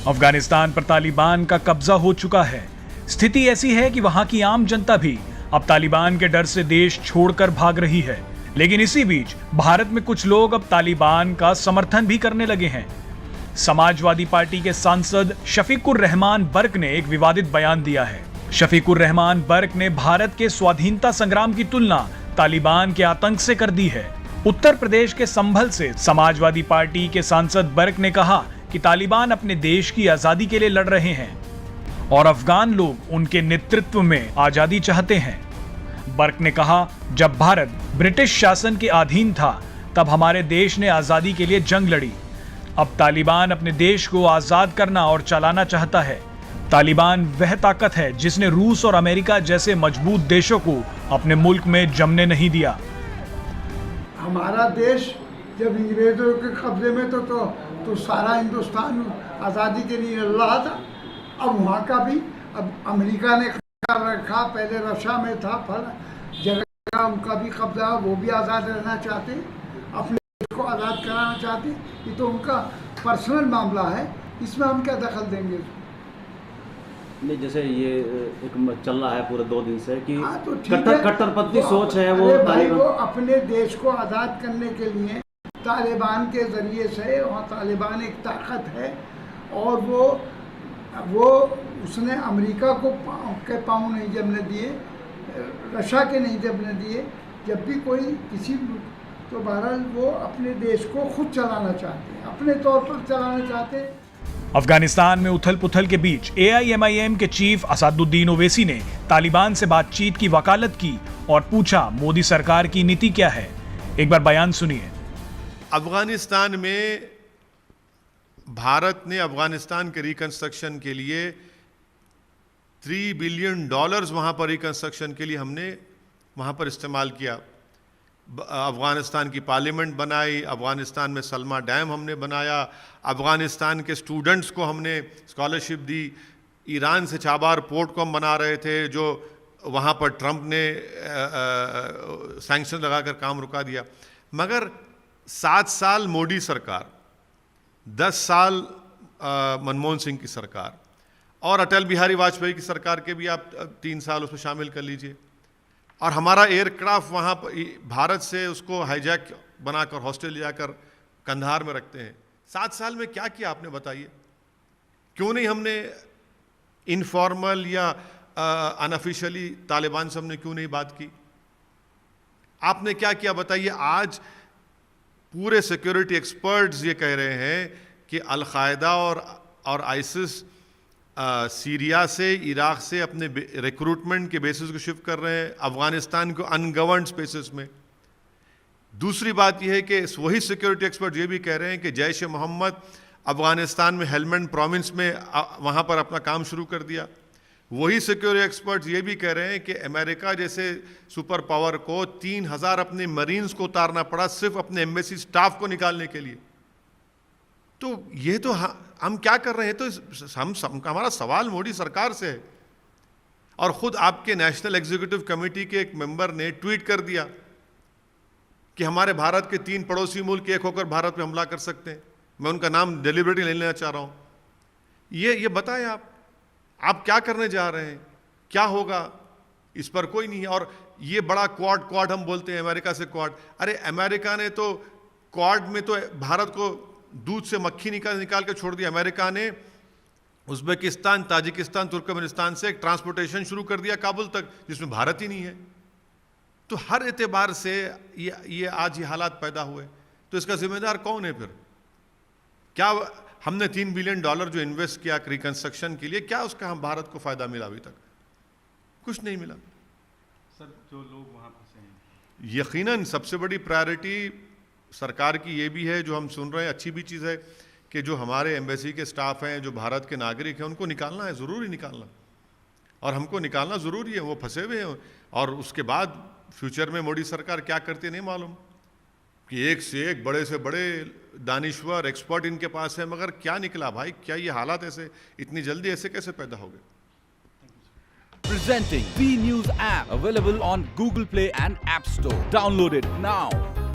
अफगानिस्तान पर तालिबान का कब्जा हो चुका है। स्थिति ऐसी है कि वहां की आम जनता भी अब तालिबान के डर से देश छोड़कर भाग रही है। लेकिन इसी बीच भारत में कुछ लोग अब तालिबान का समर्थन भी करने लगे हैं। समाजवादी पार्टी के सांसद शफीकुर रहमान बर्क ने एक विवादित बयान दिया है। शफीकुर रहमान बर्क ने भारत के स्वाधीनता संग्राम की तुलना तालिबान के आतंक से कर दी है। उत्तर प्रदेश के संभल से समाजवादी पार्टी के सांसद बर्क ने कहा कि तालिबान अपने देश की आजादी के लिए लड़ रहे हैं और अफगान लोग उनके नेतृत्व में आजादी चाहते हैं। बर्क ने कहा, जब भारत ब्रिटिश शासन के अधीन था तब हमारे देश ने आजादी के लिए जंग लड़ी। अब तालिबान अपने देश को आजाद करना और चलाना चाहता है। तालिबान वह ताकत है जिसने रूस और अमेरिका जैसे मजबूत देशों को अपने मुल्क में जमने नहीं दिया। हमारा देश जब अंग्रेजों के कब्जे में तो सारा हिंदुस्तान आज़ादी के लिए लड़ रहा था। अब वहाँ का भी अब अमेरिका ने कर रखा, पहले रशिया में था, फल जगह उनका भी कब्जा, वो भी आज़ाद रहना चाहते, अपने देश को आज़ाद कराना चाहते। ये तो उनका पर्सनल मामला है, इसमें हम क्या दखल देंगे? नहीं, जैसे ये एक चल रहा है पूरे 2 दिन से कि तो कट्टरपंथी सोच है वो भाई, वो अपने देश को आज़ाद करने के लिए तालिबान के ज़रिए से, वहाँ तालिबान एक ताकत है और वो उसने अमेरिका को के पाँव नहीं जमने दिए, रशिया के नहीं जमने दिए। जब भी कोई किसी तो बहरहाल वो अपने देश को खुद चलाना चाहते हैं, अपने तौर पर चलाना चाहते हैं। अफगानिस्तान में उथल पुथल के बीच AIMIM के चीफ असदुद्दीन ओवैसी ने तालिबान से बातचीत की वकालत की और पूछा, मोदी सरकार की नीति क्या है। एक बार बयान सुनिए। अफगानिस्तान में भारत ने अफगानिस्तान के रिकंस्ट्रक्शन के लिए $3 बिलियन वहाँ पर रिकंस्ट्रक्शन के लिए हमने वहाँ पर इस्तेमाल किया। अफगानिस्तान की पार्लियामेंट बनाई, अफगानिस्तान में सलमा डैम हमने बनाया, अफगानिस्तान के स्टूडेंट्स को हमने स्कॉलरशिप दी, ईरान से चाबार पोर्ट को हम बना रहे थे जो वहाँ पर ट्रंप ने सैंक्शन लगाकर काम रुका दिया। मगर 7 साल मोदी सरकार, 10 साल मनमोहन सिंह की सरकार और अटल बिहारी वाजपेयी की सरकार के भी आप 3 साल उसमें शामिल कर लीजिए, और हमारा एयरक्राफ्ट वहाँ पर भारत से उसको हाईजैक बनाकर हॉस्टल ले जाकर कंधार में रखते हैं। 7 साल में क्या किया आपने बताइए? क्यों नहीं हमने इनफॉर्मल या अनऑफिशियली तालिबान से हमने क्यों नहीं बात की? आपने क्या किया बताइए? आज पूरे सिक्योरिटी एक्सपर्ट्स ये कह रहे हैं कि अल-कायदा और आइसिस सीरिया से, इराक से अपने रिक्रूटमेंट के बेसिस को शिफ्ट कर रहे हैं अफगानिस्तान को अनगवर्नड स्पेसेस में। दूसरी बात यह है कि वही सिक्योरिटी एक्सपर्ट ये भी कह रहे हैं कि जैश ए मोहम्मद अफगानिस्तान में हेलमंड प्रोविंस में वहाँ पर अपना काम शुरू कर दिया। वही सिक्योरिटी एक्सपर्ट्स ये भी कह रहे हैं कि अमेरिका जैसे सुपर पावर को 3000 अपने मरीन्स को उतारना पड़ा सिर्फ अपने एम्बेसी स्टाफ को निकालने के लिए। तो ये तो हम क्या कर रहे हैं? तो हमारा सवाल मोदी सरकार से है। और ख़ुद आपके नेशनल एग्जीक्यूटिव कमेटी के एक मेंबर ने ट्वीट कर दिया कि हमारे भारत के 3 पड़ोसी मुल्क एक होकर भारत पे हमला कर सकते हैं। मैं उनका नाम डेलिबरेटली नहीं लेना चाह रहा हूँ। ये बताएं आप क्या करने जा रहे हैं? क्या होगा? इस पर कोई नहीं है। और ये बड़ा क्वाड हम बोलते हैं अमेरिका से क्वाड। अरे अमेरिका ने तो क्वाड में तो भारत को दूध से मक्खी निकाल के छोड़ दिया। अमेरिका ने उज़्बेकिस्तान, ताजिकिस्तान, तुर्कमेनिस्तान से एक ट्रांसपोर्टेशन शुरू कर दिया काबुल तक, जिसमें भारत ही नहीं है। तो हर एतबार से ये आज ये हालात पैदा हुए। तो इसका जिम्मेदार कौन है फिर? क्या हमने $3 बिलियन जो इन्वेस्ट किया रिकंस्ट्रक्शन के लिए, क्या उसका हम भारत को फायदा मिला? अभी तक कुछ नहीं मिला। सर, जो लोग वहाँ फंसे हैं, यकीनन सबसे बड़ी प्रायोरिटी सरकार की ये भी है, जो हम सुन रहे हैं, अच्छी भी चीज़ है कि जो हमारे एम्बेसी के स्टाफ हैं, जो भारत के नागरिक हैं, उनको निकालना है, ज़रूरी निकालना, और हमको निकालना ज़रूरी है। वो फंसे हुए हैं। और उसके बाद फ्यूचर में मोदी सरकार क्या करती है नहीं मालूम, कि एक से एक बड़े से बड़े दानिश्वर एक्सपर्ट इनके पास है, मगर क्या निकला भाई? क्या ये हालात ऐसे इतनी जल्दी ऐसे कैसे पैदा हो गए? Presenting V News app, available on Google Play and App Store. Download it now.